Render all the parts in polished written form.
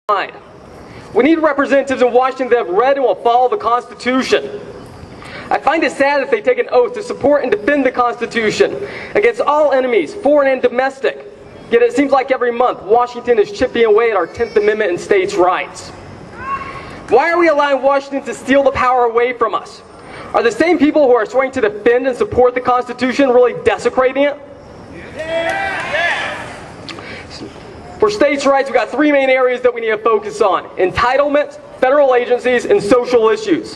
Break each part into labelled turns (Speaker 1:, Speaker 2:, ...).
Speaker 1: We need representatives in Washington that have read and will follow the Constitution. I find it sad that they take an oath to support and defend the Constitution against all enemies, foreign and domestic. Yet it seems like every month, Washington is chipping away at our 10th Amendment and states' rights. Why are we allowing Washington to steal the power away from us? Are the same people who are swearing to defend and support the Constitution really desecrating it? For states' rights, we've got three main areas that we need to focus on: entitlements, federal agencies, and social issues.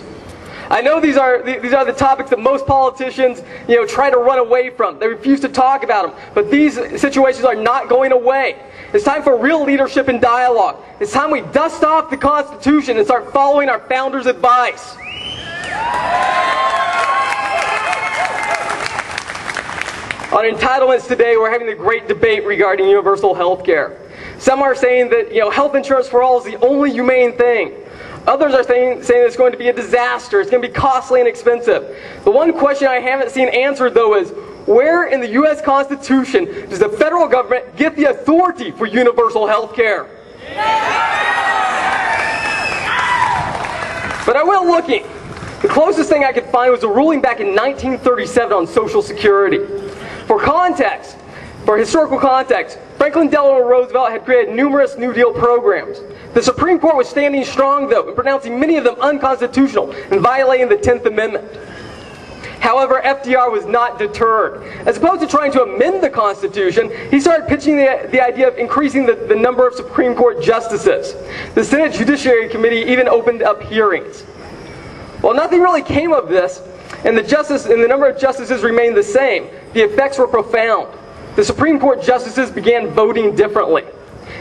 Speaker 1: I know these are the topics that most politicians, try to run away from. They refuse to talk about them. But these situations are not going away. It's time for real leadership and dialogue. It's time we dust off the Constitution and start following our founders' advice. On entitlements today, we're having a great debate regarding universal health care. Some are saying that health insurance for all is the only humane thing. Others are saying it's going to be a disaster. It's going to be costly and expensive. The one question I haven't seen answered, though, is where in the U.S. Constitution does the federal government get the authority for universal health care? But I went looking. The closest thing I could find was a ruling back in 1937 on Social Security. For context, for historical context, Franklin Delano Roosevelt had created numerous New Deal programs. The Supreme Court was standing strong, though, and pronouncing many of them unconstitutional and violating the 10th Amendment. However, FDR was not deterred. As opposed to trying to amend the Constitution, he started pitching the idea of increasing the number of Supreme Court justices. The Senate Judiciary Committee even opened up hearings. Well, nothing really came of this, and the number of justices remained the same. The effects were profound. The Supreme Court justices began voting differently.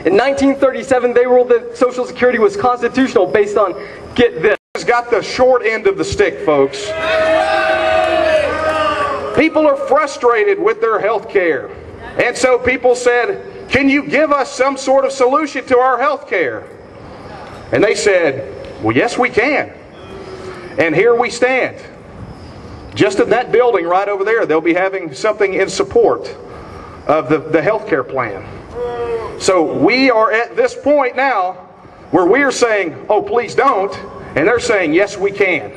Speaker 1: In 1937, they ruled that Social Security was constitutional based on, get this.
Speaker 2: Has got the short end of the stick, folks. People are frustrated with their health care. And so people said, can you give us some sort of solution to our health care? And they said, well, yes, we can. And here we stand. Just in that building right over there, they'll be having something in support of the health care plan. So we are at this point now where we are saying, oh, please don't. And they're saying, yes, we can.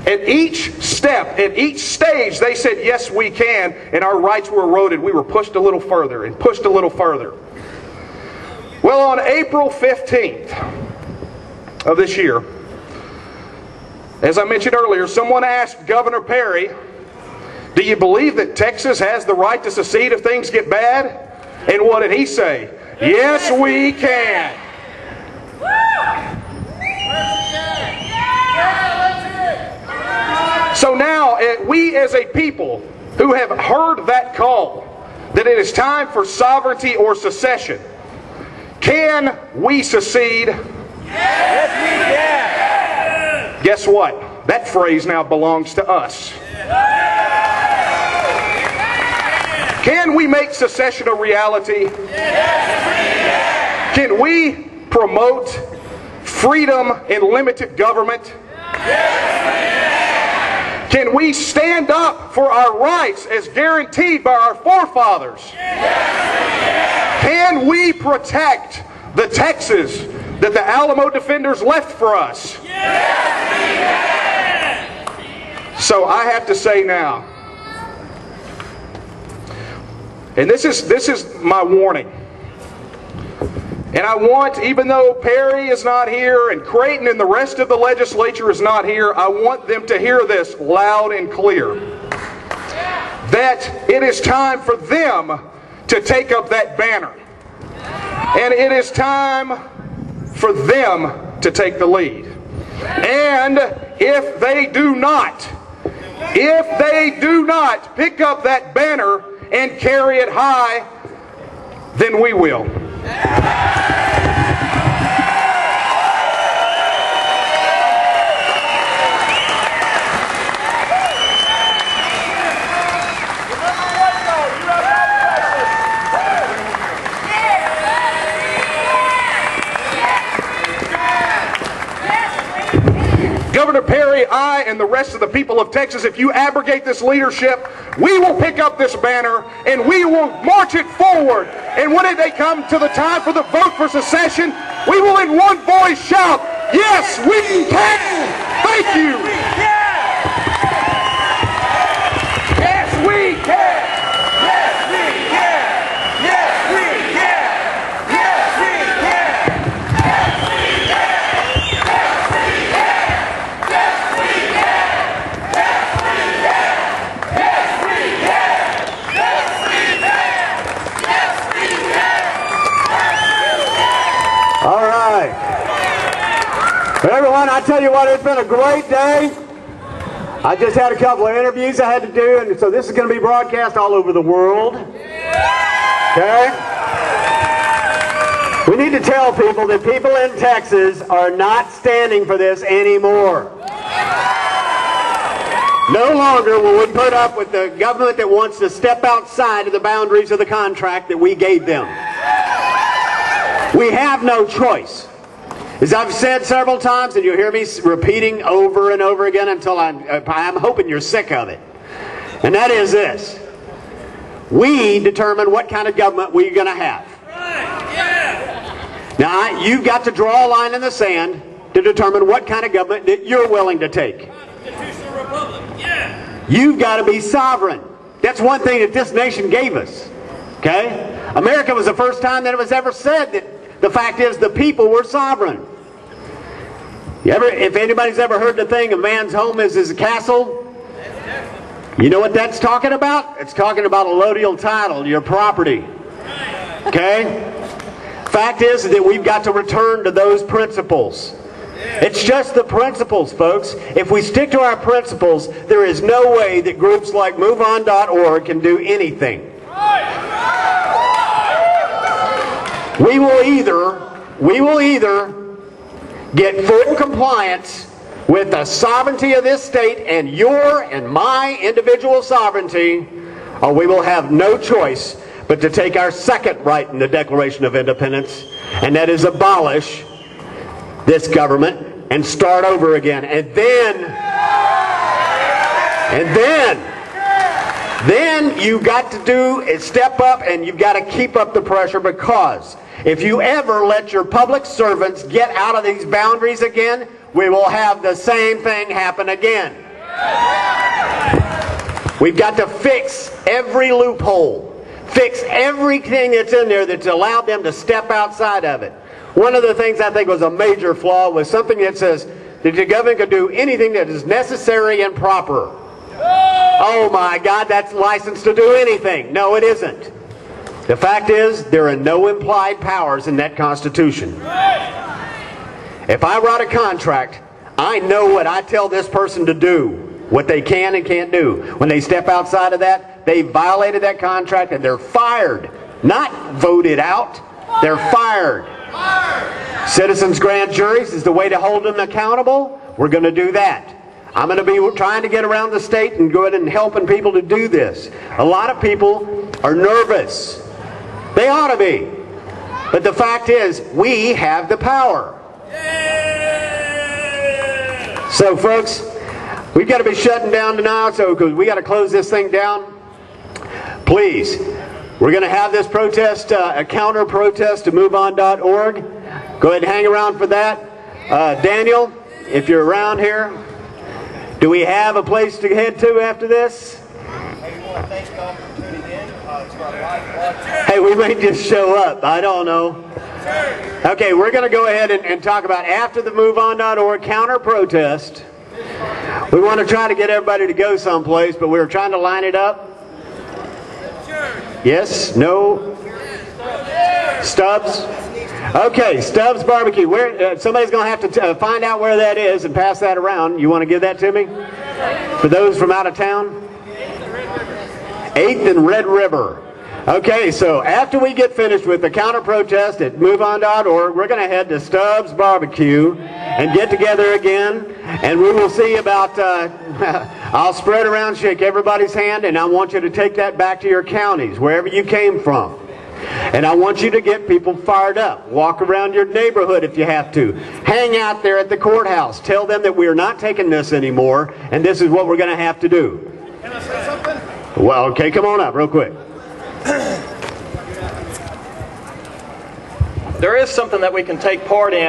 Speaker 2: At each step, at each stage, they said, yes, we can. And our rights were eroded. We were pushed a little further and pushed a little further. Well, on April 15th of this year, as I mentioned earlier, someone asked Governor Perry, do you believe that Texas has the right to secede if things get bad? And what did he say? Yes, we can. So now, we as a people who have heard that call, that it is time for sovereignty or secession, can we secede?
Speaker 3: Yes, we can.
Speaker 2: Guess what? That phrase now belongs to us. Can we make secession a reality?
Speaker 3: Yes,
Speaker 2: can we promote freedom and limited government?
Speaker 3: Yes,
Speaker 2: can we stand up for our rights as guaranteed by our forefathers?
Speaker 3: Yes,
Speaker 2: can we protect the Texas that the Alamo defenders left for us?
Speaker 3: yes,
Speaker 2: So I have to say now, and this is my warning. And I want, even though Perry is not here and Creighton and the rest of the legislature is not here, I want them to hear this loud and clear. That it is time for them to take up that banner. And it is time for them to take the lead. And if they do not pick up that banner and carry it high, then we will. Governor Perry, I, and the rest of the people of Texas, if you abrogate this leadership, we will pick up this banner and we will march it forward. And when they come to the time for the vote for secession, We will in one voice shout, yes, we can! Thank you!
Speaker 3: Yes, we can! Yes, we can! Yes, we can! Yes, we can! Yes, we can! Yes, we can! Yes, we can! Yes, we can! Yes, we can! Yes, we can! Yes, we can!
Speaker 4: All right. Well, everyone, I tell you what, it's been a great day. I just had a couple of interviews I had to do, and so this is going to be broadcast all over the world. Okay? We need to tell people that people in Texas are not standing for this anymore. No longer will we put up with the government that wants to step outside of the boundaries of the contract that we gave them. We have no choice. As I've said several times, and you'll hear me repeating over and over again until I'm hoping you're sick of it. And that is this. We determine what kind of government we're going to have. Now, you've got to draw a line in the sand to determine what kind of government that you're willing to take. You've got to be sovereign. That's one thing that this nation gave us. Okay? America was the first time that it was ever said that the fact is the people were sovereign. If anybody's ever heard the thing, a man's home is his castle, you know what that's talking about? It's talking about a allodial title, your property. Okay? Fact is that we've got to return to those principles. It's just the principles, folks. If we stick to our principles, there is no way that groups like MoveOn.org can do anything. We will either get full compliance with the sovereignty of this state and your and my individual sovereignty, or we will have no choice but to take our second right in the Declaration of Independence, and that is abolish this government and start over again. And then you've got to do is step up, and you've got to keep up the pressure, because if you ever let your public servants get out of these boundaries again, we will have the same thing happen again. We've got to fix every loophole, fix everything that's in there that's allowed them to step outside of it. One of the things I think was a major flaw was something that says that the government can do anything that is necessary and proper. Oh my God, that's licensed to do anything. No, it isn't. The fact is, there are no implied powers in that Constitution. If I write a contract, I know what I tell this person to do, what they can and can't do. When they step outside of that, they violated that contract and they're fired. Not voted out, they're fired. Citizens' grand juries is the way to hold them accountable. We're going to do that. I'm going to be trying to get around the state and go ahead and helping people to do this. A lot of people are nervous. They ought to be. But the fact is, we have the power. So, folks, we've got to be shutting down tonight, so because we got to close this thing down. Please, we're going to have this protest, a counter protest to MoveOn.org. Go ahead and hang around for that. Daniel, if you're around here, do we have a place to head to after this? Hey, we may just show up. I don't know. Okay, we're going to go ahead and talk about after the MoveOn.org counter protest. We want to try to get everybody to go someplace, but we're trying to line it up. Yes? No? Stubbs? Okay, Stubbs Barbecue. Somebody's going to have to find out where that is and pass that around. You want to give that to me? For those from out of town? 8th and Red River. Okay, so after we get finished with the counter-protest at MoveOn.org, we're going to head to Stubbs Barbecue and get together again, and we will see about, I'll spread around, shake everybody's hand, and I want you to take that back to your counties, wherever you came from. And I want you to get people fired up. Walk around your neighborhood if you have to. Hang out there at the courthouse. Tell them that we're not taking this anymore, and this is what we're going to have to do.
Speaker 3: Can I say something?
Speaker 4: Well, okay, come on up real quick.
Speaker 5: there is something that we can take part in.